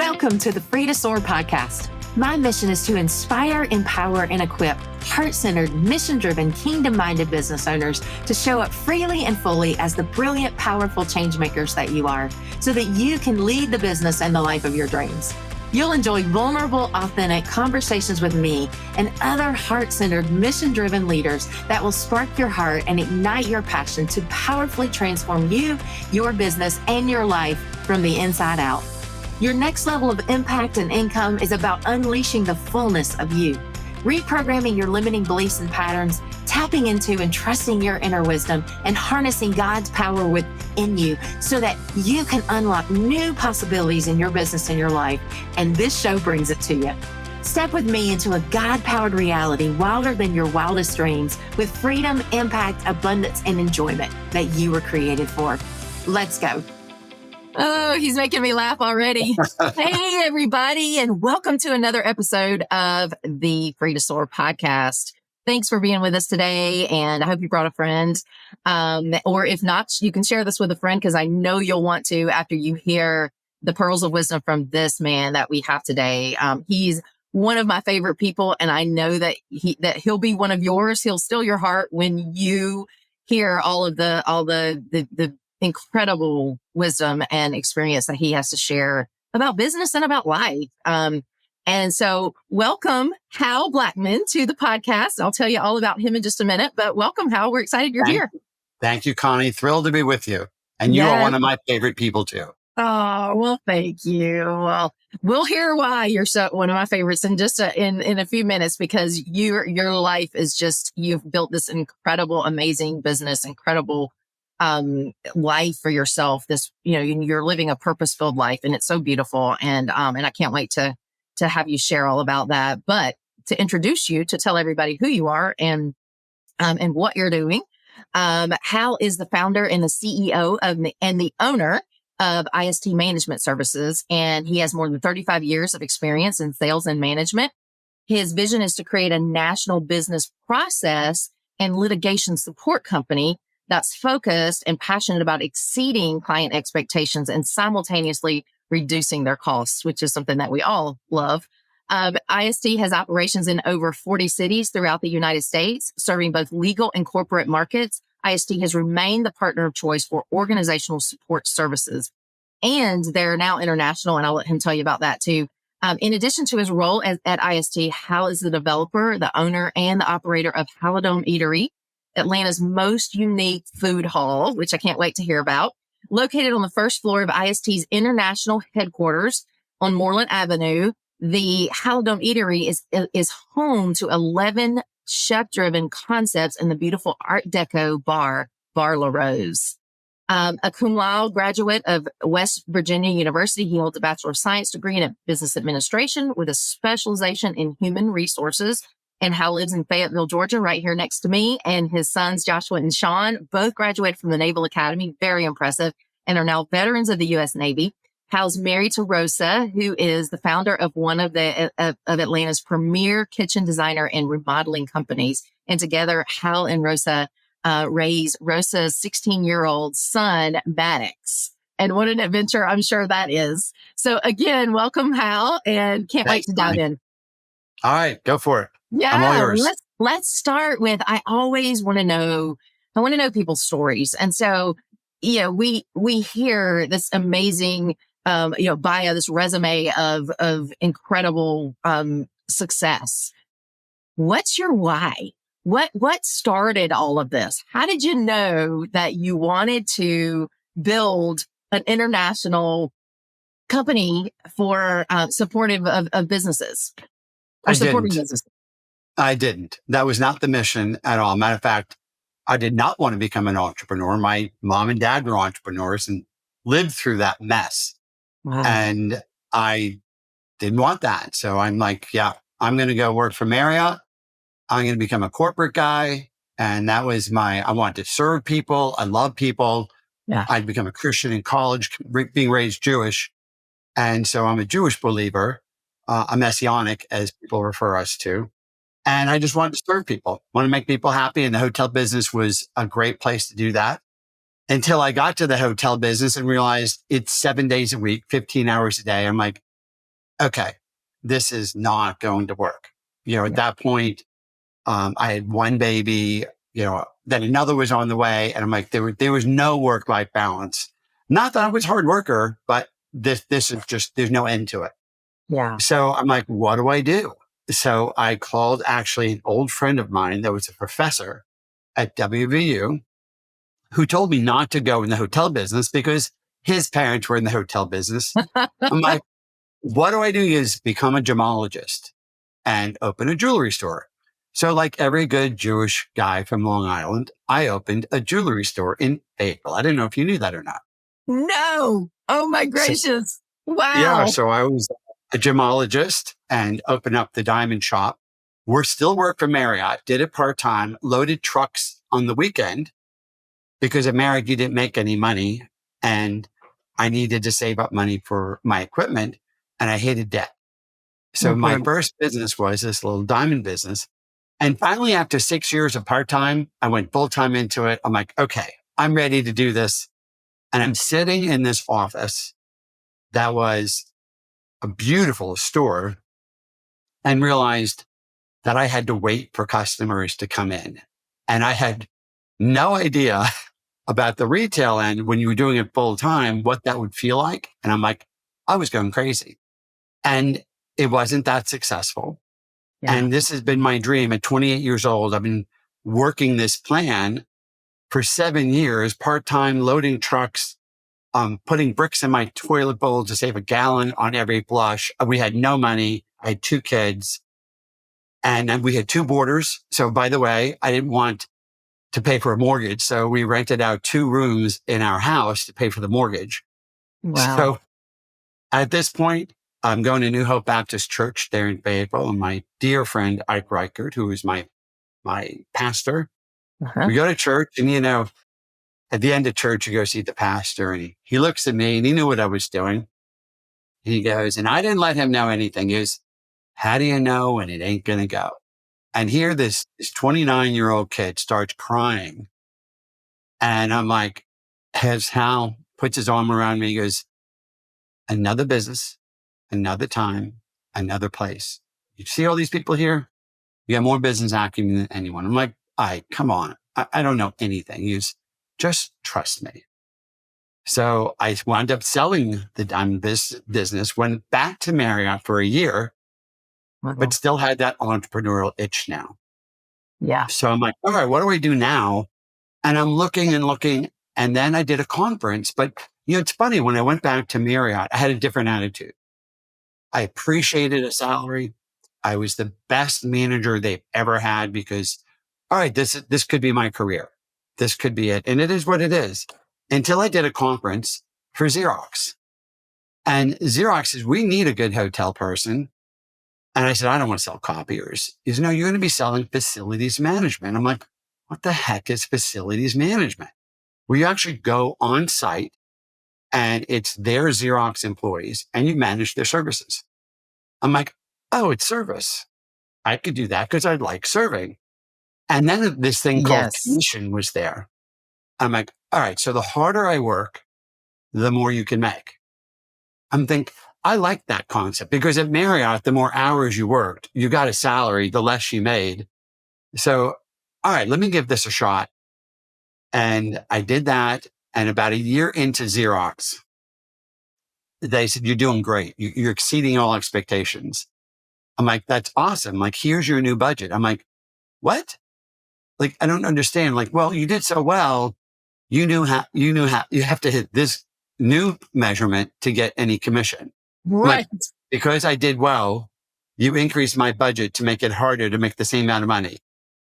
Welcome to the Free to Soar podcast. My mission is to inspire, empower, and equip heart-centered, mission-driven, kingdom-minded business owners to show up freely and fully as the brilliant, powerful change makers that you are, so that you can lead the business and the life of your dreams. You'll enjoy vulnerable, authentic conversations with me and other heart-centered, mission-driven leaders that will spark your heart and ignite your passion to powerfully transform you, your business, and your life from the inside out. Your next level of impact and income is about unleashing the fullness of you, reprogramming your limiting beliefs and patterns, tapping into and trusting your inner wisdom, and harnessing God's power within you so that you can unlock new possibilities in your business and your life. And this show brings it to you. Step with me into a God-powered reality wilder than your wildest dreams, with freedom, impact, abundance, and enjoyment that you were created for. Let's go. Oh, he's making me laugh already. Hey, everybody, and welcome to another episode of the Free to Soar podcast. Thanks for being with us today, and I hope you brought a friend. Or if not, you can share this with a friend, because I know you'll want to after you hear the pearls of wisdom from this man that we have today. He's one of my favorite people, and I know that he'll be one of yours. He'll steal your heart when you hear all the incredible wisdom and experience that he has to share about business and about life. And so welcome Hal Blackman to the podcast. I'll tell you all about him in just a minute, but welcome, Hal. We're excited you're here. Thank you, Connie. Thrilled to be with you. And you are one of my favorite people too. Oh, well, thank you. Well, we'll hear why you're one of my favorites in just in a few minutes, because your life is just, you've built this incredible, amazing business, incredible life for yourself. This, you're living a purpose-filled life, and it's so beautiful. And I can't wait to have you share all about that. But to introduce you, to tell everybody who you are and what you're doing. Hal is the founder and the CEO and the owner of IST Management Services, and he has more than 35 years of experience in sales and management. His vision is to create a national business process and litigation support company that's focused and passionate about exceeding client expectations and simultaneously reducing their costs, which is something that we all love. IST has operations in over 40 cities throughout the United States, serving both legal and corporate markets. IST has remained the partner of choice for organizational support services, and they're now international, and I'll let him tell you about that too. In addition to his role at IST, Hal is the developer, the owner, and the operator of Hal Eatery, Atlanta's most unique food hall, which I can't wait to hear about. Located on the first floor of IST's international headquarters on Moreland Avenue, the Hal Eatery is home to 11 chef-driven concepts in the beautiful Art Deco bar La Rose. A cum laude graduate of West Virginia University, he holds a Bachelor of Science degree in Business Administration with a specialization in human resources. And Hal lives in Fayetteville, Georgia, right here next to me. And his sons, Joshua and Sean, both graduated from the Naval Academy. Very impressive. And are now veterans of the U.S. Navy. Hal's married to Rosa, who is the founder of one of Atlanta's premier kitchen designer and remodeling companies. And together, Hal and Rosa raise Rosa's 16-year-old son, Maddox. And what an adventure I'm sure that is. So again, welcome, Hal, and can't wait to dive in. All right, go for it. Yeah, I'm all yours. Let's start with, I want to know people's stories. And so, we hear this amazing, bio, this resume of incredible, success. What's your why? What started all of this? How did you know that you wanted to build an international company for, supportive of businesses? I didn't. That was not the mission at all. Matter of fact, I did not want to become an entrepreneur. My mom and dad were entrepreneurs and lived through that mess. Wow. And I didn't want that. So I'm like, yeah, I'm going to go work for Marriott. I'm going to become a corporate guy. And that was I wanted to serve people. I love people. Yeah. I'd become a Christian in college, being raised Jewish. And so I'm a Jewish believer. A messianic, as people refer us to. And I just wanted to serve people, want to make people happy. And the hotel business was a great place to do that. Until I got to the hotel business and realized it's 7 days a week, 15 hours a day. I'm like, okay, this is not going to work. At Yeah. that point, I had one baby, then another was on the way. And I'm like, there was no work-life balance. Not that I was a hard worker, but this is just, there's no end to it. Yeah. So I'm like, what do I do? So I called actually an old friend of mine that was a professor at WVU who told me not to go in the hotel business because his parents were in the hotel business. I'm like, what do I do is become a gemologist and open a jewelry store. So like every good Jewish guy from Long Island, I opened a jewelry store in April. I didn't know if you knew that or not. No. Oh my So, gracious. yeah. Wow. So I was a gemologist and opened up the diamond shop. We're still work for Marriott, did it part-time, loaded trucks on the weekend because at Marriott, you didn't make any money. And I needed to save up money for my equipment and I hated debt. So my Mhm. first business was this little diamond business. And finally, after 6 years of part-time, I went full-time into it. I'm like, okay, I'm ready to do this. And I'm sitting in this office that was a beautiful store and realized that I had to wait for customers to come in. And I had no idea about the retail end when you were doing it full time, what that would feel like. And I'm like, I was going crazy and it wasn't that successful. Yeah. And this has been my dream at 28 years old. I've been working this plan for 7 years, part-time loading trucks, putting bricks in my toilet bowl to save a gallon on every flush. We had no money. I had 2 kids and then we had 2 boarders. So by the way, I didn't want to pay for a mortgage. So we rented out 2 rooms in our house to pay for the mortgage. Wow. So at this point, I'm going to New Hope Baptist Church there in Fayetteville. And my dear friend, Ike Reichert, who is my pastor, Uh-huh. we go to church and, at the end of church, you go see the pastor and he looks at me and he knew what I was doing. He goes, and I didn't let him know anything. He goes, how do you know when it ain't going to go? And here this 29-year-old kid starts crying. And I'm like, has Hal puts his arm around me. He goes, another business, another time, another place. You see all these people here? You got more business acumen than anyone. I'm like, all right, come on. I don't know anything. He goes, just trust me. So I wound up selling the diamond business, went back to Marriott for a year, but Wow. still had that entrepreneurial itch now. Yeah. So I'm like, all right, what do I do now? And I'm looking and looking. And then I did a conference. But, it's funny. When I went back to Marriott, I had a different attitude. I appreciated a salary. I was the best manager they've ever had because, all right, this could be my career. This could be it. And it is what it is. Until I did a conference for Xerox. And Xerox says, we need a good hotel person. And I said, I don't want to sell copiers. He said, no, you're going to be selling facilities management. I'm like, what the heck is facilities management? Where you actually go on site and it's their Xerox employees and you manage their services. I'm like, oh, it's service. I could do that because I like serving. And then this thing called Yes. commission was there. I'm like, all right, so the harder I work, the more you can make. I'm thinking, I like that concept because at Marriott, the more hours you worked, you got a salary, the less you made. So, all right, let me give this a shot. And I did that. And about a year into Xerox, they said, you're doing great. You're exceeding all expectations. I'm like, that's awesome. Like, here's your new budget. I'm like, what? Like, I don't understand. Like, well, you did so well. You have to hit this new measurement to get any commission. I'm like, Right. because I did well, you increased my budget to make it harder to make the same amount of money.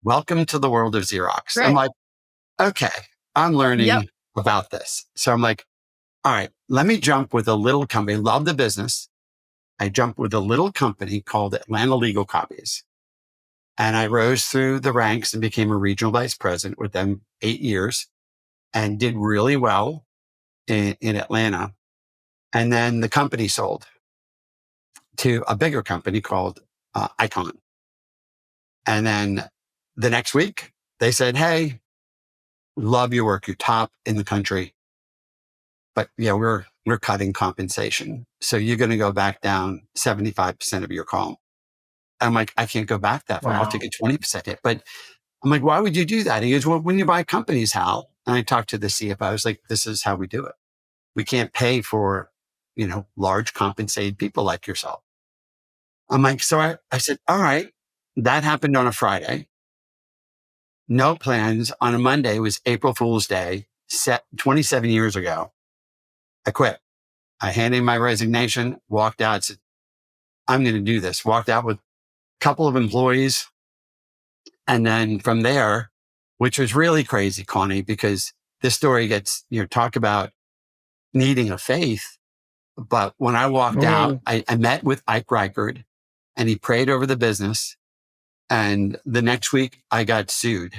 Welcome to the world of Xerox. I'm Right. like, okay, I'm Yep. learning about this. So I'm like, all right, let me jump with a little company. Love the business. I jumped with a little company called Atlanta Legal Copies. And I rose through the ranks and became a regional vice president with them 8 years and did really well in Atlanta. And then the company sold to a bigger company called Icon. And then the next week they said, hey, love your work. You're top in the country. but yeah, we're cutting compensation. So you're going to go back down 75% of your comp. I'm like, I can't go back that far. I'll take a 20% hit. But I'm like, why would you do that? He goes, well, when you buy companies, Hal, and I talked to the CFO, I was like, this is how we do it. We can't pay for, large compensated people like yourself. I'm like, so I said, all right, that happened on a Friday. No plans. On a Monday was April Fool's Day, set 27 years ago. I quit. I handed in my resignation, walked out, said, I'm going to do this. Walked out with a couple of employees. And then from there, which was really crazy, Connie, because this story gets, talk about needing a faith. But when I walked out, I met with Ike Reichard and he prayed over the business. And the next week I got sued.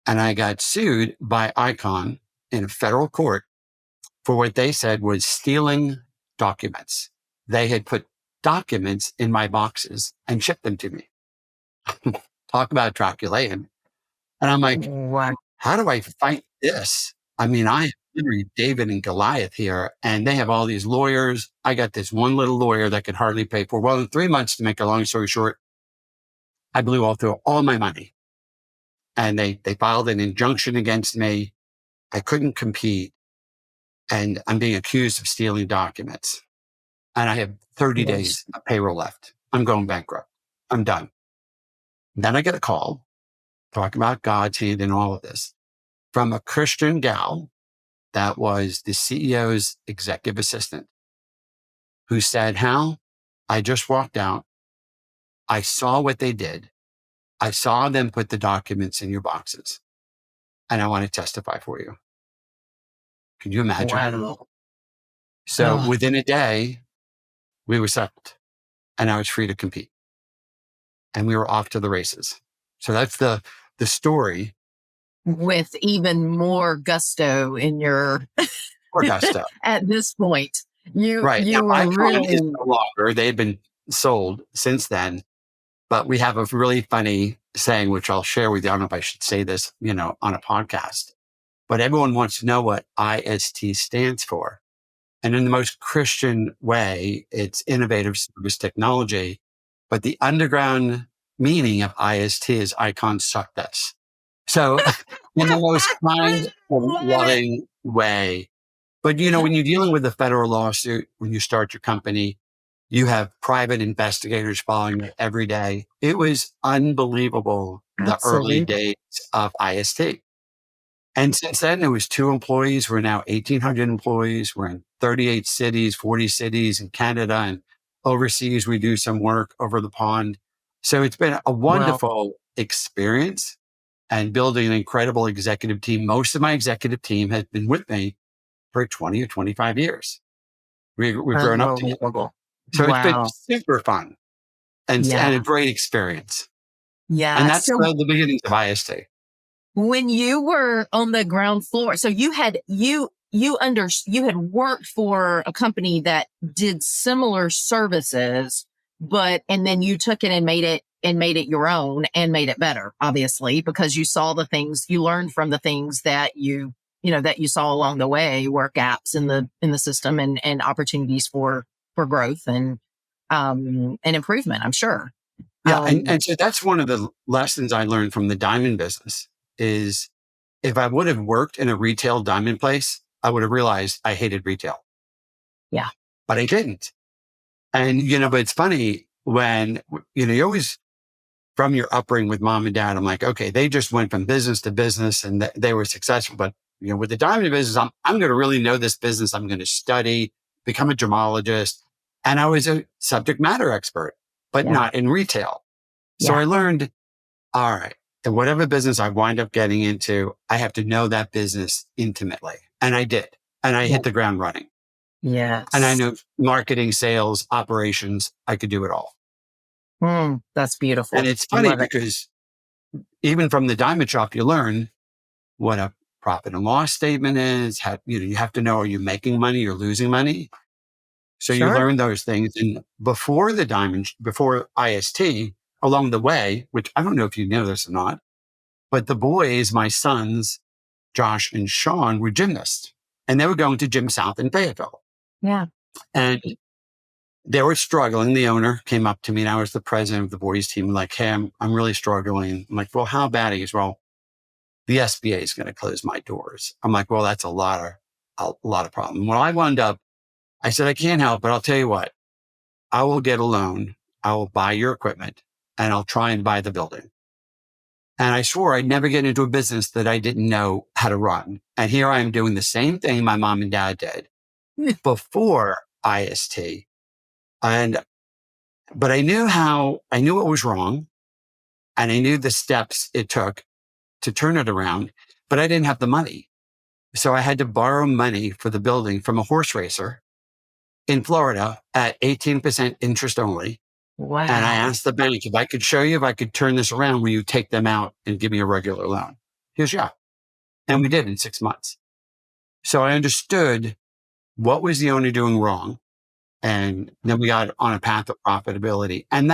And I got sued by Icon in a federal court for what they said was stealing documents. They had put documents in my boxes and shipped them to me. Talk about Draculayan. And I'm like, Wow. how do I fight this? I mean, I have literally David and Goliath here, and they have all these lawyers. I got this one little lawyer that could hardly pay for. Well, in 3 months, to make a long story short, I blew all through all my money. And they filed an injunction against me. I couldn't compete. And I'm being accused of stealing documents. And I have 30 days of payroll left. I'm going bankrupt. I'm done. Then I get a call talking about God's hand in all of this from a Christian gal that was the CEO's executive assistant who said, Hal, I just walked out. I saw what they did. I saw them put the documents in your boxes and I want to testify for you. Can you imagine? Wow. So within a day, we were settled and I was free to compete and we were off to the races. So that's the story. With even more gusto in your Augusta. at this point. You Now, were Icon really is no longer. They've been sold since then. But we have a really funny saying, which I'll share with you. I don't know if I should say this, on a podcast. But everyone wants to know what IST stands for. And in the most Christian way, it's innovative service technology. But the underground meaning of IST is Icon sucked us. So in the most kind, loving way. But, when you're dealing with a federal lawsuit, when you start your company, you have private investigators following you every day. It was unbelievable, the early days of IST. And since then, it was 2 employees. We're now 1,800 employees. We're in 38 cities, 40 cities in Canada, and overseas, we do some work over the pond. So it's been a wonderful experience and building an incredible executive team. Most of my executive team has been with me for 20 or 25 years. We've grown up together. So it's been super fun and a great experience. Yeah. And that's the beginnings of IST. When you were on the ground floor, so you had worked for a company that did similar services, and then you took it and made it your own and made it better, obviously, because you saw the things you learned from the things that you saw along the way, were gaps in the system and opportunities for growth and improvement, I'm sure. Yeah. And so that's one of the lessons I learned from the diamond business is if I would have worked in a retail diamond place, I would have realized I hated retail. Yeah. But I didn't. And, but it's funny when, you always, from your upbringing with mom and dad, I'm like, okay, they just went from business to business and they were successful. But, with the diamond business, I'm going to really know this business. I'm going to study, become a gemologist. And I was a subject matter expert, but not in retail. So I learned, all right, and whatever business I wind up getting into, I have to know that business intimately. And I did. And I hit the ground running. Yes. And I knew marketing, sales, operations, I cocould do it all. That's beautiful. And it's funny because even from the diamond shop, you learn what a profit and loss statement is. You have to know, are you making money or losing money? So you learn those things. And before IST, along the way, which I don't know if you know this or not, but the boys, my sons, Josh and Sean, were gymnasts. and they were going to Jim South in Fayetteville. Yeah. And they were struggling. The owner came up to me, and I was the president of the boys team, like, hey, I'm really struggling. I'm like, well, how bad are you? Well, the SBA is going to close my doors. I'm like, well, that's a lot of problem. Well, I wound up, I said, I can't help, but I'll tell you what, I will get a loan. I will buy your equipment, and I'll try and buy the building. And I swore I'd never get into a business that I didn't know how to run. And here I am doing the same thing my mom and dad did before IST. But I knew what was wrong, and I knew the steps it took to turn it around, but I didn't have the money. So I had to borrow money for the building from a horse racer in Florida at 18% interest only. Wow. And I asked the bank, if I could show you, if I could turn this around, will you take them out and give me a regular loan? He goes, yeah. And we did in 6 months. So I understood what was the owner doing wrong. And then we got on a path of profitability, and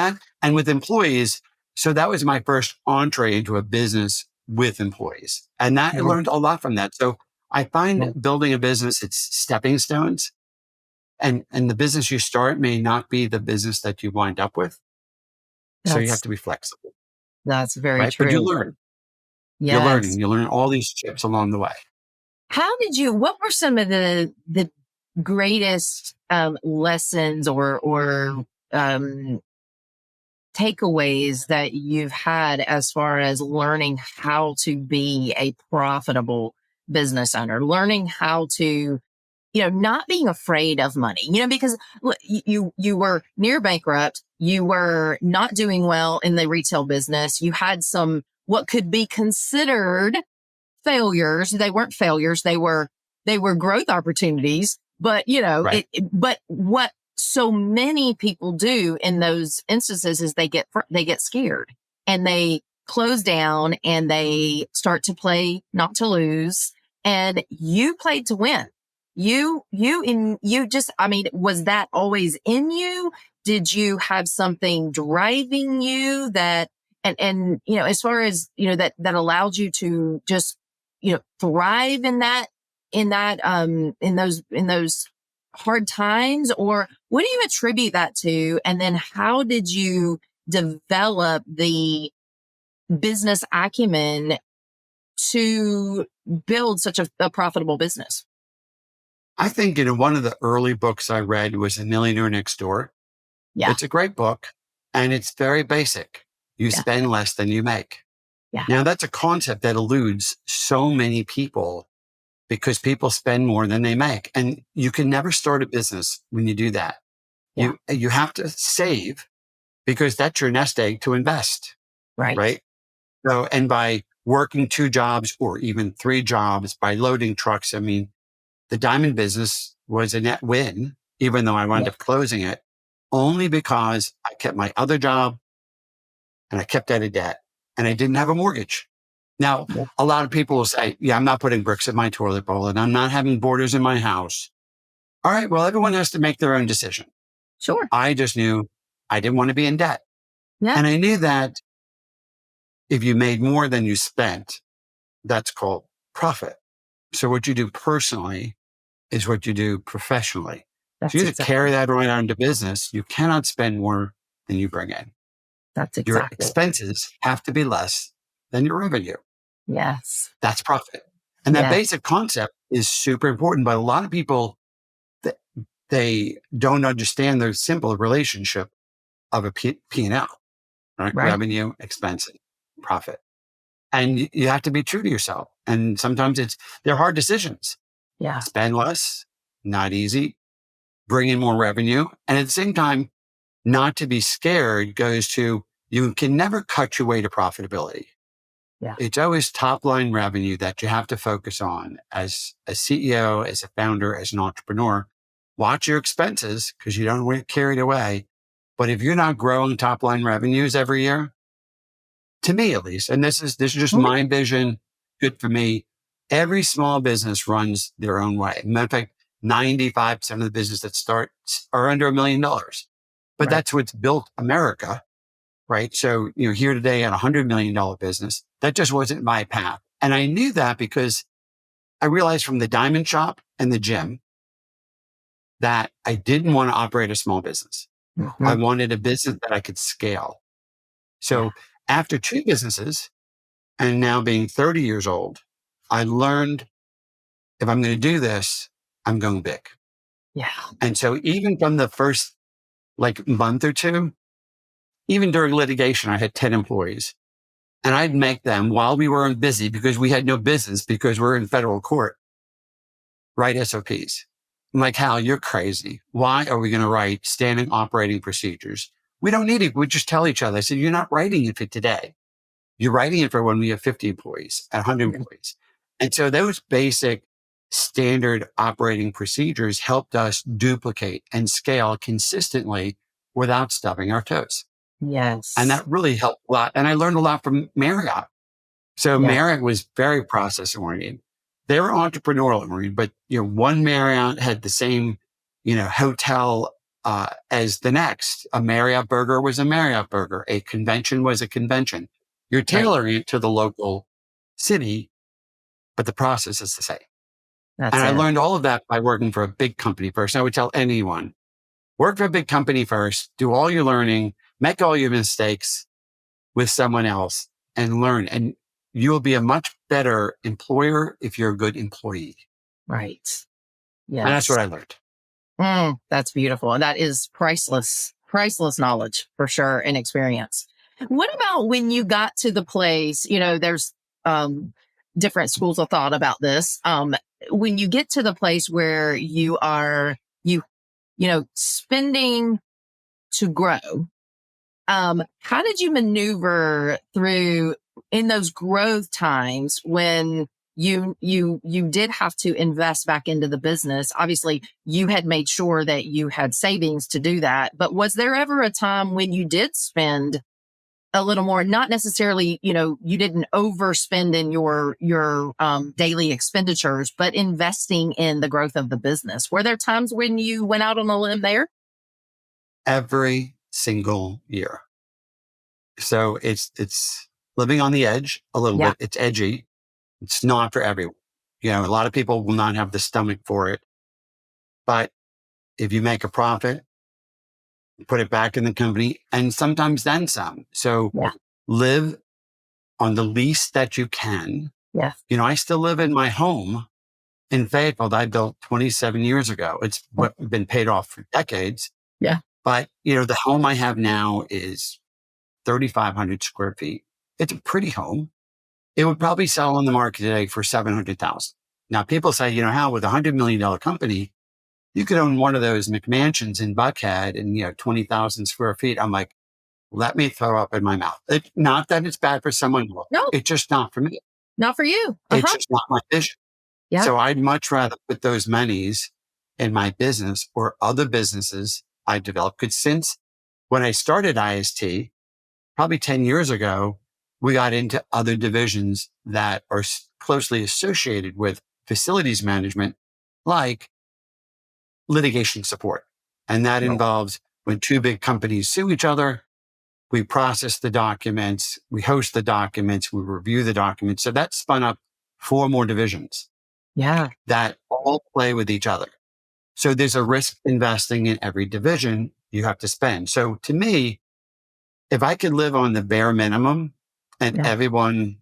with employees. So that was my first entree into a business with employees. And I learned a lot from that. So I find building a business, it's stepping stones, and the business you start may not be the business that you wind up with. So you have to be flexible. That's very right? true. But you learn. Yes. You're learning. You learn all these tips along the way. What were some of the greatest lessons or takeaways that you've had as far as learning how to be a profitable business owner, learning how to, not being afraid of money, because look, you were near bankrupt, you were not doing well in the retail business, you had some what could be considered failures. They weren't failures. They were growth opportunities. But, Right. But what so many people do in those instances is they get scared and they close down and they start to play not to lose. And you played to win. Was that always in you? Did you have something driving you that, and, as far as, that allowed you to just, thrive in those hard times? Or what do you attribute that to? And then how did you develop the business acumen to build such a profitable business? I think, one of the early books I read was A Millionaire Next Door. Yeah. It's a great book, and it's very basic. You spend less than you make. Yeah. Now, that's a concept that eludes so many people because people spend more than they make. And you can never start a business when you do that. Yeah. You have to save because that's your nest egg to invest. Right. Right. So, and by working 2 jobs or even 3 jobs, by loading trucks, the diamond business was a net win, even though I wound up closing it, only because I kept my other job and I kept out of debt and I didn't have a mortgage. Now, a lot of people will say, yeah, I'm not putting bricks in my toilet bowl and I'm not having boarders in my house. All right, well, everyone has to make their own decision. Sure. I just knew I didn't want to be in debt. Yeah. And I knew that if you made more than you spent, that's called profit. So what you do personally is what you do professionally. That's If you just carry that right on into business, you cannot spend more than you bring in. That's Your exactly. expenses have to be less than your revenue. Yes. That's profit. And that basic concept is super important. But a lot of people, they don't understand the simple relationship of a P&L, right? Revenue, expense, profit. And you have to be true to yourself. And sometimes they're hard decisions. Yeah. Spend less, not easy. Bring in more revenue. And at the same time, not to be scared goes to, you can never cut your way to profitability. Yeah. It's always top line revenue that you have to focus on as a CEO, as a founder, as an entrepreneur. Watch your expenses because you don't want to get carried away. But if you're not growing top line revenues every year, to me at least, and this is just my vision, good for me. Every small business runs their own way. Matter of fact, 95% of the business that start are under $1 million. But that's what's built America, right? So, here today at $100 million business, that just wasn't my path. And I knew that because I realized from the diamond shop and the gym that I didn't want to operate a small business. I wanted a business that I could scale. Yeah. So after 2 businesses and now being 30 years old, I learned if I'm going to do this, I'm going big. Yeah. And so even from the first month or two, even during litigation, I had 10 employees and I'd make them while we were busy because we had no business because we're in federal court, write SOPs. I'm like, Hal, you're crazy. Why are we going to write standing operating procedures? We don't need it. We just tell each other. I said, you're not writing it for today. You're writing it for when we have 50 employees, 100 employees. And so those basic standard operating procedures helped us duplicate and scale consistently without stubbing our toes. Yes. And that really helped a lot. And I learned a lot from Marriott. So Marriott was very process oriented. They were entrepreneurial oriented, but one Marriott had the same, hotel as the next. A Marriott burger was a Marriott burger. A convention was a convention. You're tailoring it to the local city, but the process is the same. That's And I it. learned all of that by working for a big company first. I would tell anyone, work for a big company first, do all your learning, make all your mistakes with someone else and learn. And you'll be a much better employer if you're a good employee. Right. And that's Yes. what I learned. That's beautiful. And that is priceless knowledge for sure and experience. What about when you got to the place, there's different schools of thought about this. When you get to the place where you are, spending to grow, how did you maneuver through in those growth times when you did have to invest back into the business? Obviously, you had made sure that you had savings to do that, but was there ever a time when you did spend a little more, not necessarily, you didn't overspend in your daily expenditures, but investing in the growth of the business? Were there times when you went out on a limb there? Every single year. So it's living on the edge a little Yeah. bit. It's edgy. It's not for everyone. A lot of people will not have the stomach for it. But if you make a profit, put it back in the company and sometimes then some. So Yeah. live on the least that you can. Yeah. I still live in my home in Fayetteville that I built 27 years ago. It's been paid off for decades. Yeah. But, the home I have now is 3,500 square feet. It's a pretty home. It would probably sell on the market today for 700,000. Now people say, how with $100 million company, you could own one of those McMansions in Buckhead and, 20,000 square feet. I'm like, let me throw up in my mouth. Not that it's bad for someone else. No, It's just not for me. not for you. It's just not my vision. Yeah. So I'd much rather put those monies in my business or other businesses I developed. Because since when I started IST, probably 10 years ago, we got into other divisions that are closely associated with facilities management, like litigation support. And that involves when two big companies sue each other, we process the documents, we host the documents, we review the documents. So that spun up 4 more divisions. Yeah. That all play with each other. So there's a risk investing in every division you have to spend. So to me, if I could live on the bare minimum and everyone,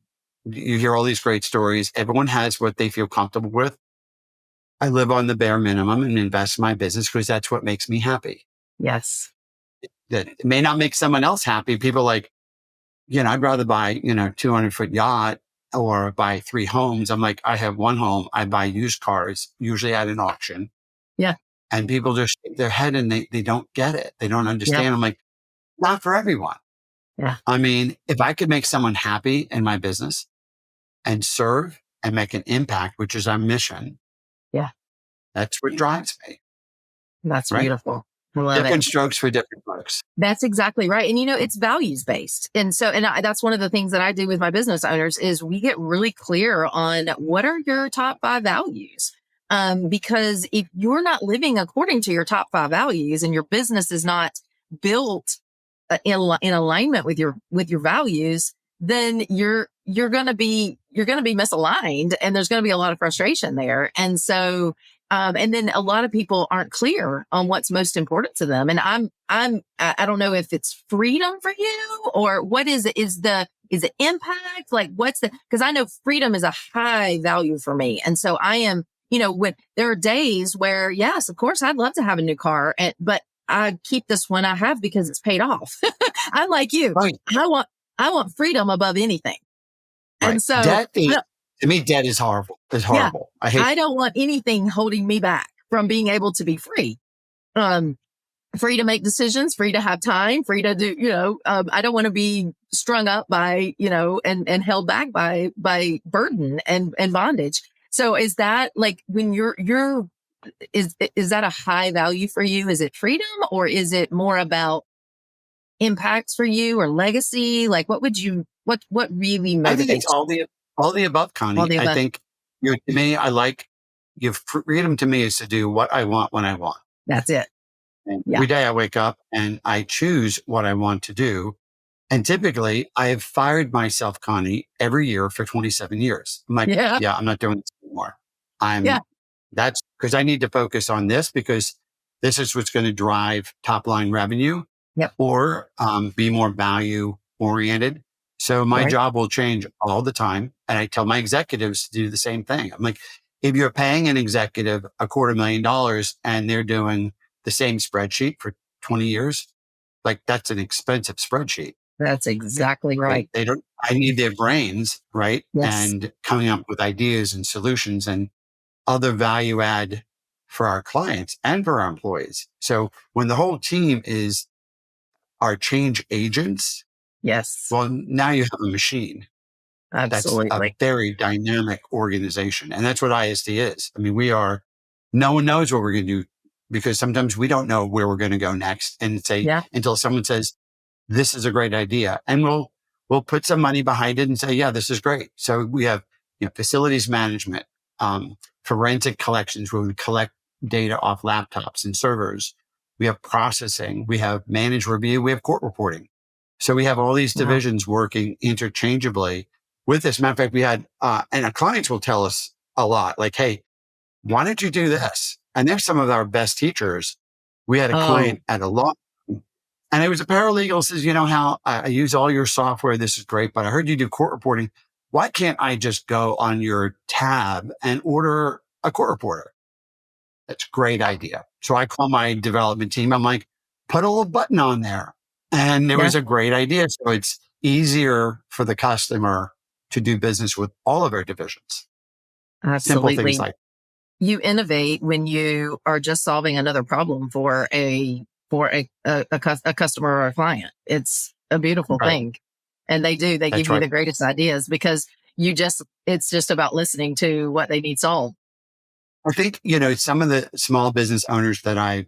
you hear all these great stories, everyone has what they feel comfortable with. I live on the bare minimum and invest in my business because that's what makes me happy. Yes. That it may not make someone else happy. People like, I'd rather buy, 200-foot yacht or buy 3 homes. I'm like, I have 1 home. I buy used cars, usually at an auction. Yeah. And people just shake their head and they don't get it. They don't understand. Yeah. I'm like, not for everyone. Yeah. I mean, if I could make someone happy in my business and serve and make an impact, which is our mission. Yeah. That's what drives me. That's right? Beautiful. I love Different it. strokes for different folks. That's exactly right. And, it's values based. And so, that's one of the things that I do with my business owners is we get really clear on what are your top 5 values. Because if you're not living according to your top 5 values and your business is not built in alignment with your values, then you're going to be misaligned, and there's going to be a lot of frustration there. And so, and then a lot of people aren't clear on what's most important to them. And I don't know if it's freedom for you, or what is it? Is it impact? Like, because I know freedom is a high value for me. And so I am, when there are days where, yes, of course, I'd love to have a new car, but I keep this one I have because it's paid off. I'm like you. Right. I want freedom above anything. Right. And so, Debt is, to me, debt is horrible. It's yeah, horrible. I hate. I don't want anything holding me back from being able to be free. Free to make decisions, free to have time, free to do, I don't want to be strung up by, and held back by burden and bondage. So is that like, when is that a high value for you? Is it freedom, or is it more about impacts for you, or legacy? Like, what really motivates I think it's all the above, Connie. all the I above? think to me, I like freedom. To me is to do what I want when I want. That's it. And Yeah. every day I wake up and I choose what I want to do. And typically I have fired myself, Connie, every year for 27 years. I'm like, Yeah. yeah, I'm not doing this anymore. Yeah. That's because I need to focus on this, because this is what's going to drive top line revenue. Yep. Or be more value oriented. So my Right. job will change all the time. And I tell my executives to do the same thing. I'm like, if you're paying an executive $250,000 and they're doing the same spreadsheet for 20 years, like, that's an expensive spreadsheet. That's exactly right. They don't, I need their brains, right? Yes. And coming up with ideas and solutions and other value add for our clients and for our employees. So when the whole team is our change agents, Yes. well, now you have a machine. That's a Absolutely. very dynamic organization. And that's what ISD is. I mean, no one knows what we're going to do, because sometimes we don't know where we're going to go next, and say, Yeah. until someone says, this is a great idea. And we'll put some money behind it and say, yeah, this is great. So we have, facilities management, forensic collections, where we collect data off laptops and servers. We have processing, we have managed review, we have court reporting. So we have all these Wow. divisions working interchangeably with this. Matter of fact, we had, and our clients will tell us a lot, like, hey, why don't you do this? And they're some of our best teachers. We had a client at a law, and it was a paralegal, says, how I use all your software. This is great, but I heard you do court reporting. Why can't I just go on your tab and order a court reporter? That's a great idea. So I call my development team. I'm like, put a little button on there. And it was a great idea. So it's easier for the customer to do business with all of our divisions. Absolutely. Simple things like, you innovate when you are just solving another problem for a customer or a client. It's a beautiful right. thing. And they give That's you right. the greatest ideas, because it's just about listening to what they need solved. I think, some of the small business owners that I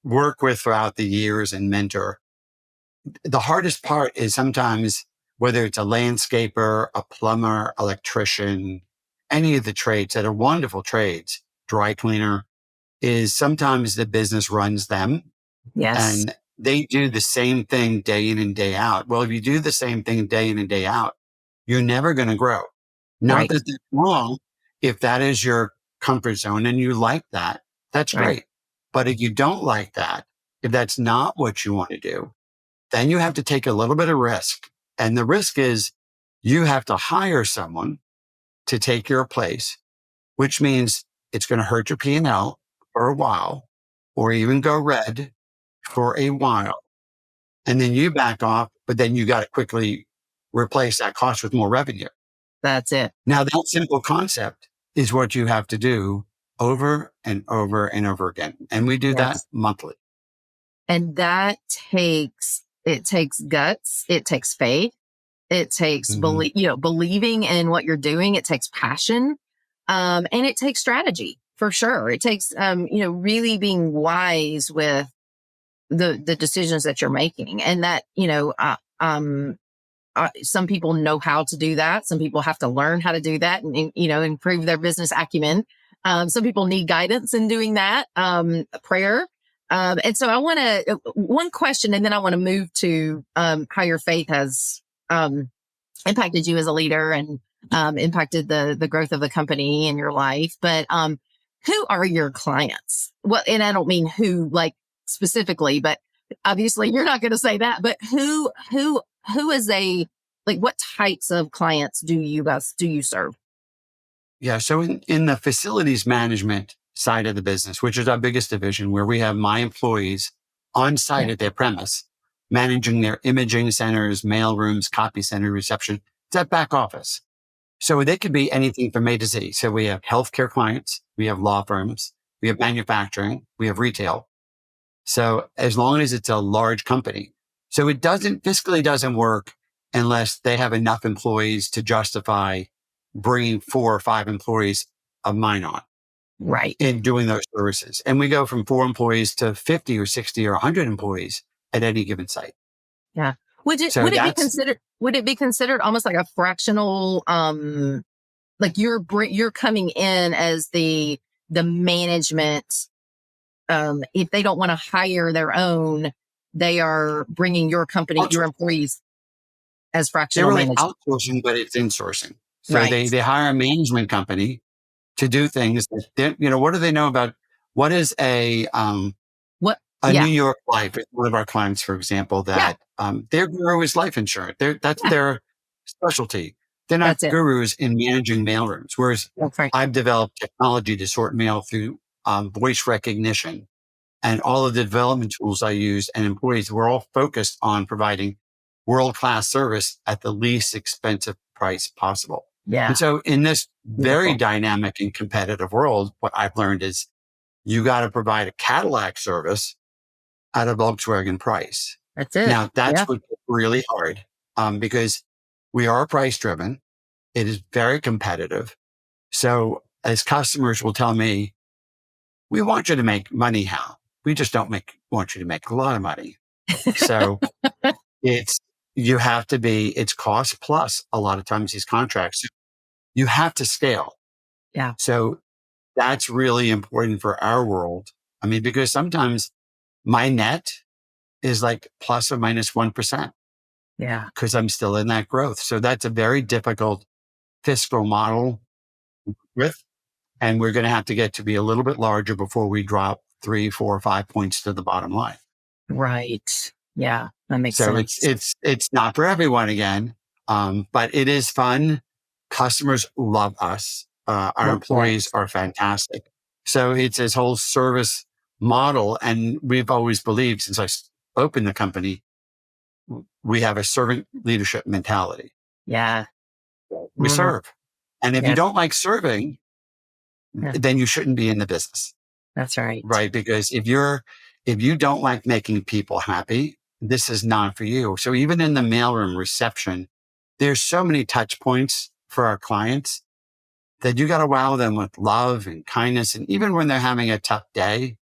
work with throughout the years and mentor, the hardest part is sometimes, whether it's a landscaper, a plumber, electrician, any of the trades that are wonderful trades, dry cleaner, is sometimes the business runs them. Yes. And they do the same thing day in and day out. Well, if you do the same thing day in and day out, you're never going to grow. Not Right. that that's wrong. If that is your comfort zone and you like that, that's Right. great. But if you don't like that, if that's not what you want to do, then you have to take a little bit of risk. And the risk is you have to hire someone to take your place, which means it's going to hurt your P&L for a while, or even go red for a while. And then you back off, but then you got to quickly replace that cost with more revenue. That's it. Now, that simple concept is what you have to do over and over and over again. And we do that monthly. And that takes guts. It takes faith. It takes believing in what you're doing. It takes passion. And it takes strategy, for sure. It takes, really being wise with the decisions that you're making. And that, some people know how to do that. Some people have to learn how to do that and improve their business acumen. Some people need guidance in doing that, prayer. And so I want to, one question, and then I want to move to how your faith has impacted you as a leader and impacted the growth of the company in your life. But who are your clients? Well, and I don't mean who like specifically, but obviously you're not going to say that. But who is a like what types of clients do you serve? Yeah. So in the facilities management side of the business, which is our biggest division, where we have my employees on site Yeah. at their premise, managing their imaging centers, mail rooms, copy center, reception, it's that back office. So they could be anything from A to Z. So we have healthcare clients, we have law firms, we have manufacturing, we have retail. So as long as it's a large company, so it fiscally doesn't work unless they have enough employees to justify bringing 4 or 5 employees of mine on Right. in doing those services. And we go from 4 employees to 50 or 60 or 100 employees at any given site. Yeah. So Would it be considered almost like a fractional like you're coming in as the management if they don't want to hire their own, they are bringing your outsourcing. employees as They're fractional really management. outsourcing, but it's insourcing. So Right. they hire a management company to do things that what do they know about what is What? a New Yeah. York Life is one of our clients, for example, Yeah. that their guru is life insurance. That's Yeah. their specialty. They're not That's it. gurus in managing mailrooms, whereas That's right. I've developed technology to sort mail through voice recognition and all of the development tools I use and employees. We're all focused on providing world-class service at the least expensive price possible. Yeah. And so in this very Beautiful. dynamic and competitive world, what I've learned is you got to provide a Cadillac service at a Volkswagen price. That's it. Now that's Yeah. really hard because we are price driven. It is very competitive. So as customers will tell me, we want you to make money, Hal. We just don't want you to make a lot of money. So it's, it's cost plus a lot of times these contracts. You have to scale. Yeah. So that's really important for our world. I mean, because sometimes my net is like plus or minus 1% Yeah. because I'm still in that growth. So that's a very difficult fiscal model with, and we're going to have to get to be a little bit larger before we drop 3, 4, 5 points to the bottom line. Right. Yeah. That makes So sense. it's not for everyone again. But it is fun. Customers love us. Our That's right. employees are fantastic. So it's this whole service model. And we've always believed since opened the company, we have a servant leadership mentality. Yeah. We Mhm. serve. And if you Yes. don't like serving, Yeah. then you shouldn't be in the business, That's right. right? Because if you don't like making people happy, this is not for you. So even in the mailroom reception, there's so many touch points for our clients that you got to wow them with love and kindness. And even when they're having a tough day,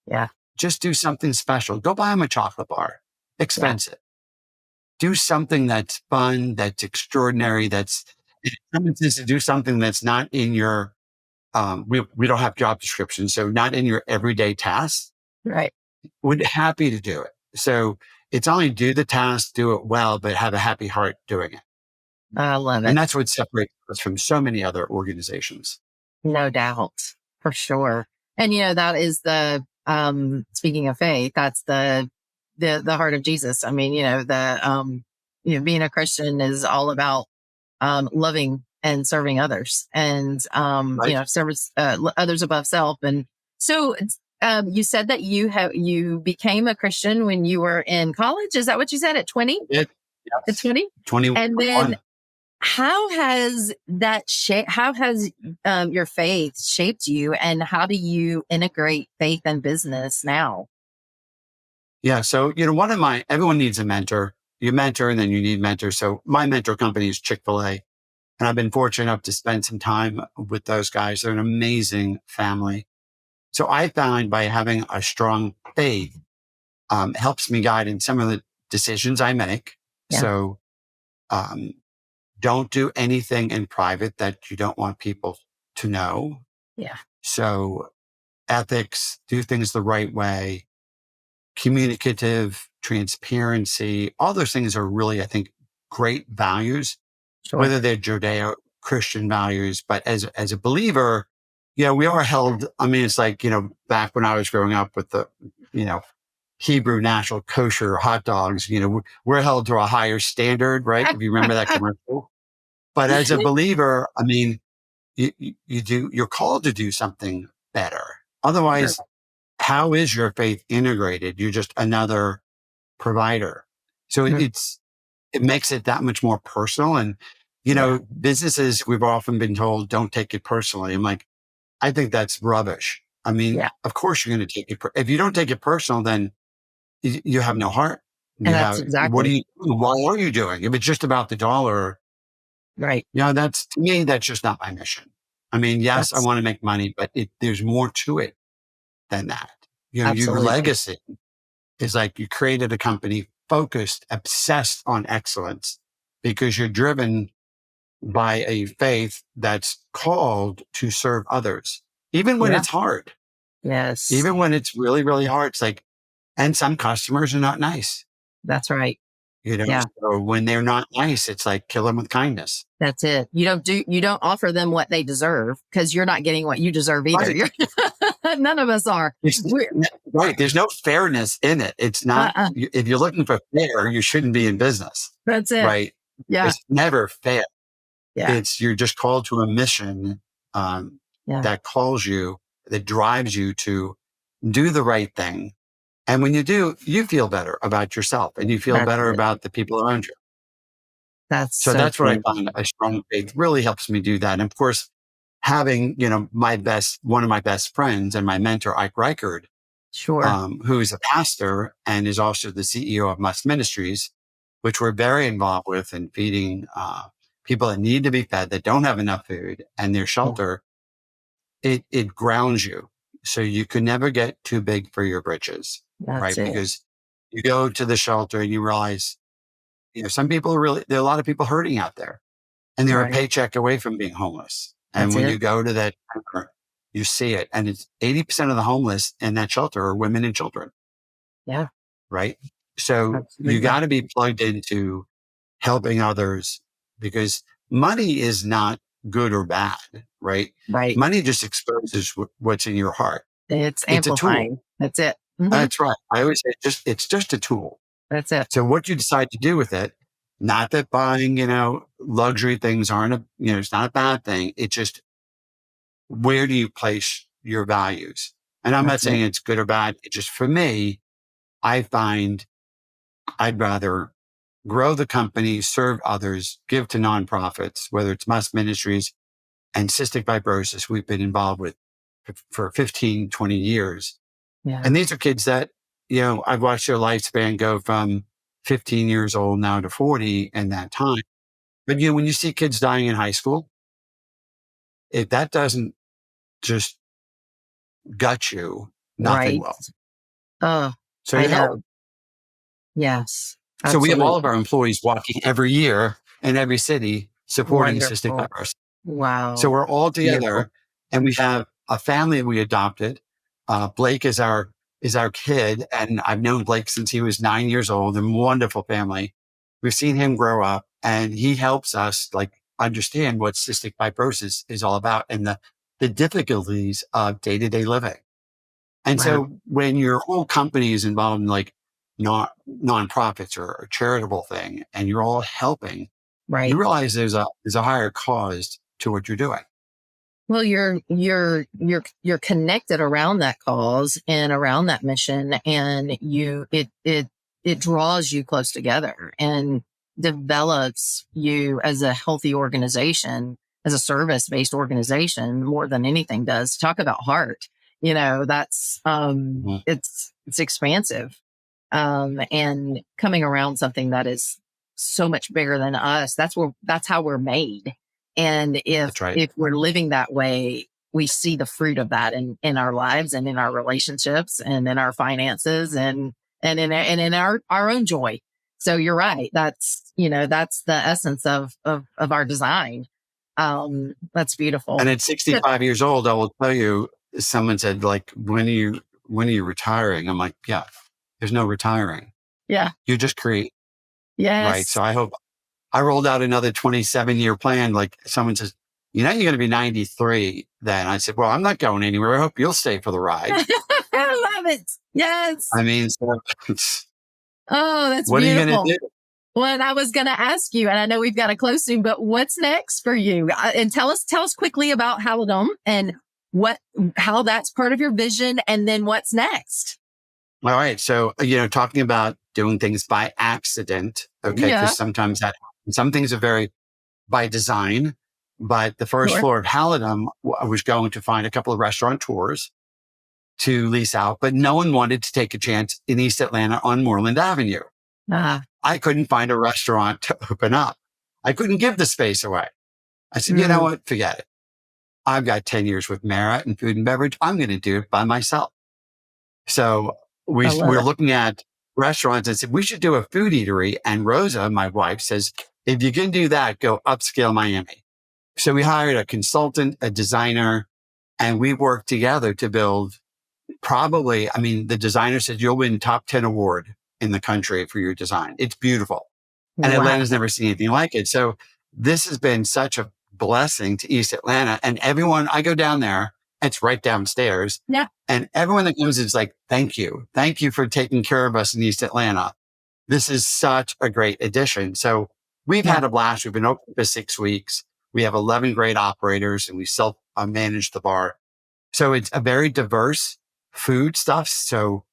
Yeah. just do something special. Go buy them a chocolate bar, Yeah. expensive. Do something that's fun, that's extraordinary, that's, if someone says to do something that's not in your, we don't have job descriptions, so not in your everyday tasks, Right. we're happy to do it. So it's only do the task, do it well, but have a happy heart doing it. I love And it. that's what separates us from so many other organizations. No doubt, for sure. And that is the speaking of faith, that's the heart of Jesus. I mean, being a Christian is all about loving and serving others and Right? service others above self. And so you said that you became a Christian when you were in college. Is that what you said at 20? It, At yes. 20? 21. And then how has your faith shaped you, and how do you integrate faith and business now? Yeah. So, everyone needs a mentor. You mentor and then you need mentors. So my mentor company is Chick-fil-A. And I've been fortunate enough to spend some time with those guys. They're an amazing family. So I find by having a strong faith helps me guide in some of the decisions I make. Yeah. So um, don't do anything in private that you don't want people to know. Yeah. So ethics, do things the right way, communicative, transparency, all those things are really, I think, great values Sure. whether they're Judeo-Christian values. But as a believer, we are held. I mean, it's like, back when I was growing up with the, Hebrew national kosher hot dogs, we're held to a higher standard, right? If you remember that commercial. But as a believer, I mean, you're called to do something better. Sure. Otherwise, how is your faith integrated? You're just another provider. So Mm. it makes it that much more personal. And, Yeah. businesses, we've often been told, don't take it personally. I'm like, I think that's rubbish. I mean, Yeah. of course you're going to take it. If you don't take it personal, then you have no heart. And that's exactly Why are you doing? If it's just about the dollar, right. that's, to me, that's just not my mission. I mean, yes, I That's want to make money, but there's more to it than that. Your absolutely. legacy is like you created a company focused, obsessed on excellence because you're driven by a faith that's called to serve others, even when Yeah. it's hard, Yes. even when it's really, really hard. It's like, and some customers are not nice, That's right. you know, Yeah. so when they're not nice, it's like kill them with kindness. That's it. You don't offer them what they deserve because you're not getting what you deserve either. Right. You're none of us are. We're Right. There's no fairness in it. It's not, uh-uh. if you're looking for fair, you shouldn't be in business. That's it. Right. Yeah. It's never fair. Yeah. You're just called to a mission, Yeah. that calls you, that drives you to do the right thing. And when you do, you feel better about yourself and you feel That's better it. about the people around you. That's So so that's what I true. find a strong faith really helps me do that. And of course, having, one of my best friends and my mentor, Ike Reichard, Sure. who is a pastor and is also the CEO of Must Ministries, which we're very involved with in feeding people that need to be fed, that don't have enough food, and their Yeah. shelter. It grounds you. So you can never get too big for your britches, That's right? it. Because you go to the shelter and you realize, some people there are a lot of people hurting out there and they're a Right. paycheck away from being homeless. And That's when it. you go to that shelter, you see it. And it's 80% of the homeless in that shelter are women and children, Yeah. right? So you Absolutely. got to be plugged into helping others because money is not good or bad, right? Right. Money just exposes what's in your heart. It's It's a tool. amplifying. That's it. That's right. I always say it's just a tool. That's it. So what you decide to do with it, not that buying, luxury things aren't it's not a bad thing. It's just, where do you place your values? And I'm not That's it. saying it's good or bad. It's just, for me, I find I'd rather grow the company, serve others, give to nonprofits, whether it's Must Ministries and cystic fibrosis we've been involved with for 15, 20 years. Yeah. And these are kids that, I've watched their lifespan go from 15 years old now to 40 in that time. But, when you see kids dying in high school, if that doesn't just gut you, nothing Right. will. Oh, So I you help. know. Yes. So we have all of Absolutely. our employees walking every year in every city supporting cystic Wonderful. fibrosis. So Wow. we're all Beautiful. together and we have a family we adopted. Blake is our kid. And I've known Blake since he was 9 years old, and wonderful family. We've seen him grow up and he helps us understand what cystic fibrosis is all about and the difficulties of day-to-day living. And Wow. so when your whole company is involved in not nonprofits or a charitable thing, and you're all helping, you Right. realize there's a higher cause to what you're doing. Well, you're connected around that cause and around that mission, and it draws you close together and develops you as a healthy organization, as a service-based organization more than anything does. Talk about heart. That's Mhm. it's expansive. And coming around something that is so much bigger than us, that's how we're made. And if That's right. if we're living that way, we see the fruit of that in our lives and in our relationships and in our finances and in our own joy. So you're right. That's the essence of our design. That's beautiful. And at Yeah. 65 years old, I will tell you, someone said, when are you retiring? I'm like, yeah, there's no retiring. Yeah. You just create, right? Yes. So I hope I rolled out another 27-year plan. Like someone says, you're going to be 93 then. I said, well, I'm not going anywhere. I hope you'll stay for the ride. I love it. Yes. I mean, so Oh, that's what are you going to beautiful. do? Well, and I was going to ask you, and I know we've got to close soon, but what's next for you? And tell us quickly about Halidom and how that's part of your vision, and then what's next. All right. So, talking about doing things by accident. Okay. Yeah, Because sometimes some things are very by design, but the first sure. floor of Halidom, I was going to find a couple of restaurateurs to lease out, but no one wanted to take a chance in East Atlanta on Moreland Avenue. Ah, I couldn't find a restaurant to open up. I couldn't give the space away. I said, you know what? Forget it. I've got 10 years with Merit and food and beverage. I'm going to do it by myself. So we're looking at restaurants and said, we should do a food eatery. And Rosa, my wife, says, if you can do that, go upscale Miami. So we hired a consultant, a designer, and we worked together to build the designer said, you'll win top 10 award in the country for your design. It's beautiful. And wow. Atlanta's never seen anything like it. So this has been such a blessing to East Atlanta. And everyone, I go down there, it's right downstairs. Yeah. And everyone that comes is like, thank you. Thank you for taking care of us in East Atlanta. This is such a great addition. So we've had a blast. We've been open for 6 weeks. We have 11 great operators and we self-manage the bar. So it's a very diverse food stuff. So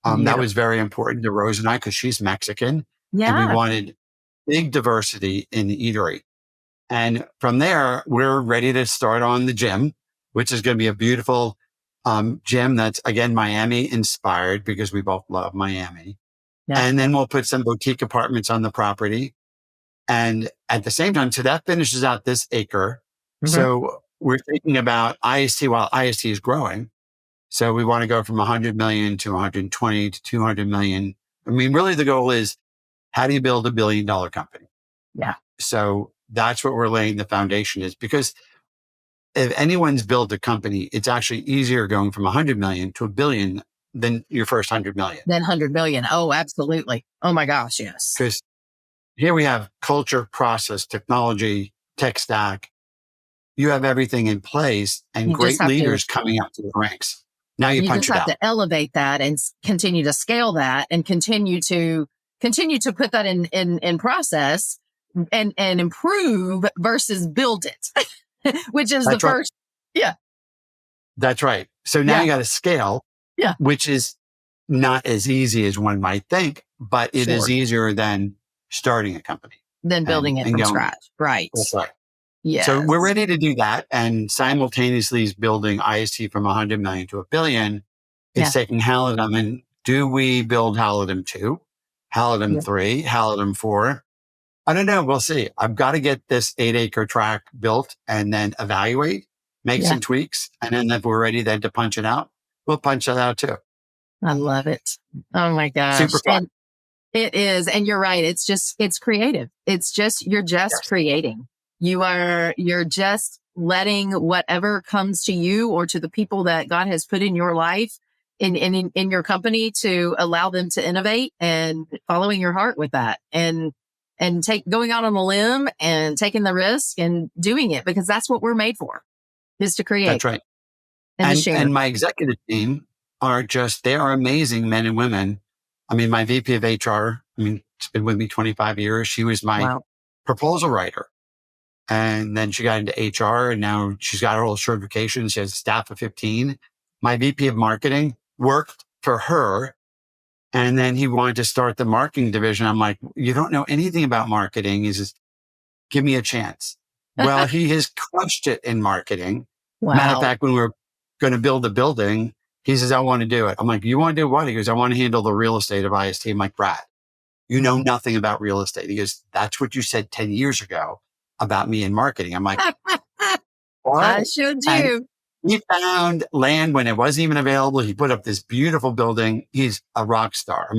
that was very important to Rose and I because she's Mexican. Yeah. And we wanted big diversity in the eatery. And from there, we're ready to start on the gym, which is going to be a beautiful gym that's, again, Miami inspired because we both love Miami. Yeah. And then we'll put some boutique apartments on the property. And at the same time, so that finishes out this acre. Mm-hmm. So we're thinking about IST while IST is growing. So we want to go from 100 million to 120 to 200 million. I mean, really the goal is how do you build $1 billion company? Yeah. So that's what we're laying the foundation is because if anyone's built a company, it's actually easier going from 100 million to $1 billion than your first 100 million. Then 100 million. Oh, absolutely. Oh my gosh. Yes. Because here we have culture, process, technology, tech stack. You have everything in place and great leaders coming up to the ranks. Now you punch it out. You just have to elevate that and continue to scale that and continue to put that in process and improve versus build it, which is That's the first. Right. Yeah. That's right. So now you got to scale, which is not as easy as one might think, but it is easier than starting a company. Than building it from scratch. Right. That's right. Yeah. So we're ready to do that. And simultaneously is building IST from 100 million to $1 billion. It's taking Halidom and do we build Halidom 2, Halidom 3, Halidom 4? I don't know. We'll see. I've got to get this 8-acre tract built and then evaluate, make some tweaks. And then if we're ready then to punch it out, we'll punch it out too. I love it. Oh my gosh. Super fun. It is. And you're right. It's creative. You're just creating. You're just letting whatever comes to you or to the people that God has put in your life in your company to allow them to innovate and following your heart with that and going out on a limb and taking the risk and doing it because that's what we're made for is to create. That's right. And my executive team they are amazing men and women. I mean, my VP of HR, it's been with me 25 years. She was my proposal writer. And then she got into HR and now she's got her whole certification. She has a staff of 15. My VP of marketing worked for her. And then he wanted to start the marketing division. I'm like, you don't know anything about marketing. He says, give me a chance. Well, he has crushed it in marketing. Wow. Matter of fact, when we were going to build the building, he says, I want to do it. I'm like, you want to do what? He goes, I want to handle the real estate of IST. I'm like, Brad, you know nothing about real estate. He goes, that's what you said 10 years ago about me in marketing. I'm like, I sure do. And he found land when it wasn't even available. He put up this beautiful building. He's a rock star.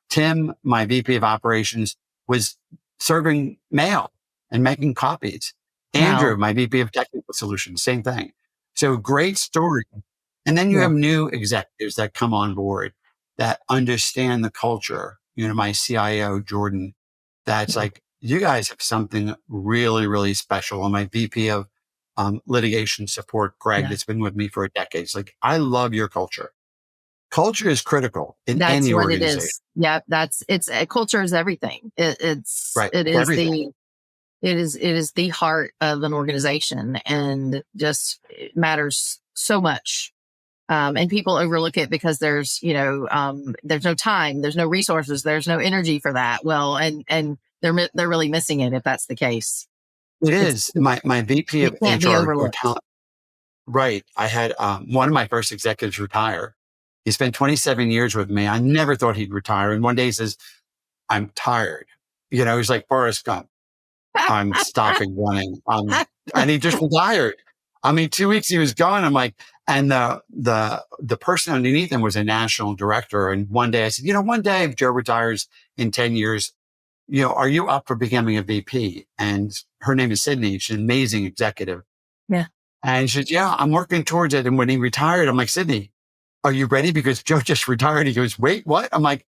Tim, my VP of operations, was serving mail and making copies. Andrew, my VP of technical solutions, same thing. So great story. And then you have new executives that come on board that understand the culture. My CIO, Jordan, that's like, you guys have something really, really special. And my VP of litigation support, Greg, Yeah. that's been with me for a decade. It's like, I love your culture. Culture is critical in That's any what it organization. is. Yeah. Culture is everything. Right. It is Everything. it is the heart of an organization, and just it matters so much. And people overlook it because there's no time, there's no resources, there's no energy for that. Well, and they're really missing it if that's the case. It It's is. My VP it of can't be HR or overlooked. talent. Right. I had one of my first executives retire. He spent 27 years with me. I never thought he'd retire. And one day he says, I'm tired. He's like Forrest Gump. I'm stopping running. And he just retired. I mean, 2 weeks he was gone. I'm like, and the person underneath him was a national director. And one day I said, one day if Joe retires in 10 years, are you up for becoming a VP? And her name is Sydney. She's an amazing executive. Yeah. And she said, yeah, I'm working towards it. And when he retired, I'm like, Sydney, are you ready? Because Joe just retired. He goes, wait, what? I'm like,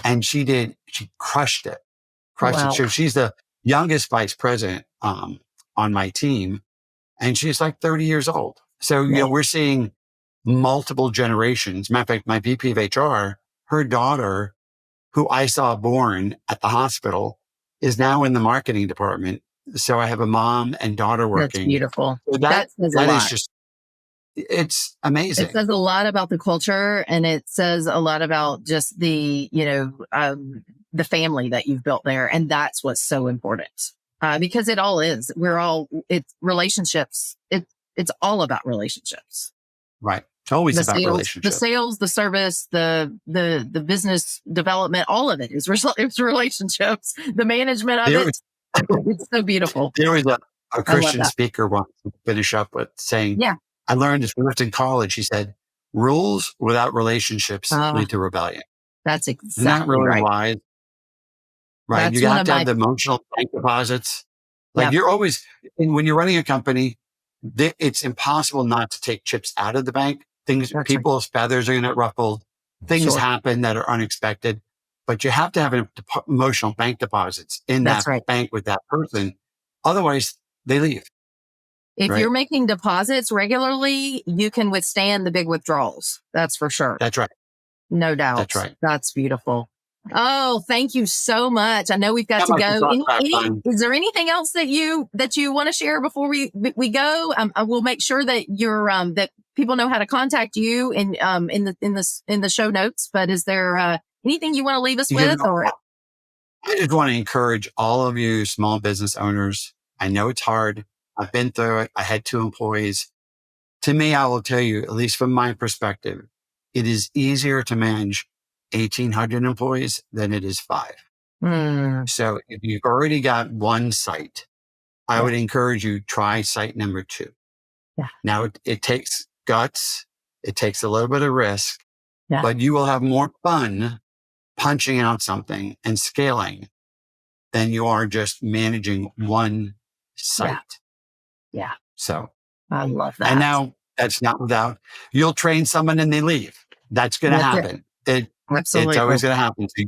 and she did. She crushed it. Wow. So she's the youngest vice president on my team. And she's like 30 years old. So, Yeah. we're seeing multiple generations. Matter of fact, my VP of HR, her daughter, who I saw born at the hospital, is now in the marketing department. So I have a mom and daughter That's working. beautiful. So That says a that is lot. just, it's It amazing. says a lot about the culture, and it says a lot about just the family that you've built there. And that's what's so important. Because it all is. It's relationships. It's all about relationships. Right. It's always about The relationships. sales, the service, the business development, all of it is it's relationships. The management of There it. It's so beautiful. There was a I love Christian that. speaker once to finish up with saying, Yeah. I learned this when I was in college. He said, rules without relationships lead to rebellion. That's Isn't that exactly really right. wise? Right. That's You one have of to have my, the emotional bank deposits. Like yeah, you're always, and when you're running a company, it's impossible not to take chips out of the bank. that's right. People's feathers are going to get ruffled. Things Sure. happen that are unexpected, but you have to have emotional bank deposits in That's that right. bank with that person. Otherwise they leave. If Right. you're making deposits regularly, you can withstand the big withdrawals. That's for sure. That's right. No doubt. That's right. That's beautiful. Oh, thank you so much. I know we've got Not to much to go. talk about, Brian. Is there anything else that you want to share before we go? I will make sure that that people know how to contact you in the show notes. But is there anything you want to leave us with? Or I just want to encourage all of you small business owners. I know it's hard. I've been through it. I had 2 employees. To me, I will tell you, at least from my perspective, it is easier to manage 1,800 employees than it is 5. So if you've already got one site, I would encourage you try site number 2. Yeah. Now it takes guts. It takes a little bit of risk, Yeah. but you will have more fun punching out something and scaling than you are just managing one site. Yeah. So I love that. and now that's not without, you'll train someone and they leave. That's going to That's it. happen. Absolutely. It's always going to happen. So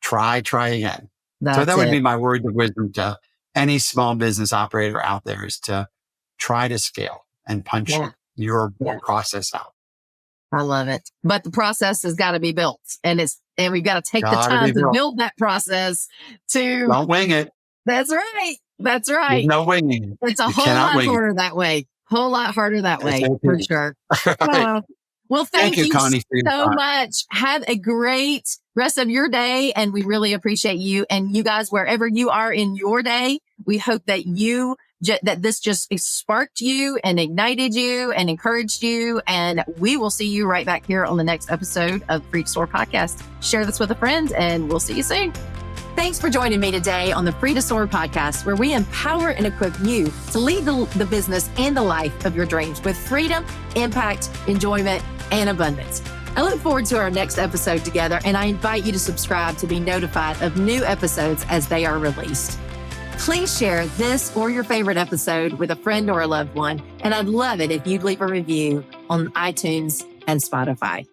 try again. So that would be my word of wisdom to any small business operator out there, is to try to scale and punch your process out. I love it. But the process has got to be built, and we've got to take the Gotta be time to built. build that process to. Don't wing it. That's right. That's There's right. no winging. It's a You whole cannot lot wing it. harder that way. Whole lot harder that way, for sure. Right. Well, thank you Connie, for your so time. much. Have a great rest of your day, and we really appreciate you. And you guys, wherever you are in your day, we hope that that this just sparked you and ignited you and encouraged you. And we will see you right back here on the next episode of Free to Soar Podcast. Share this with a friend, and we'll see you soon. Thanks for joining me today on the Free to Soar podcast, where we empower and equip you to lead the business and the life of your dreams with freedom, impact, enjoyment, and abundance. I look forward to our next episode together, and I invite you to subscribe to be notified of new episodes as they are released. Please share this or your favorite episode with a friend or a loved one, and I'd love it if you'd leave a review on iTunes and Spotify.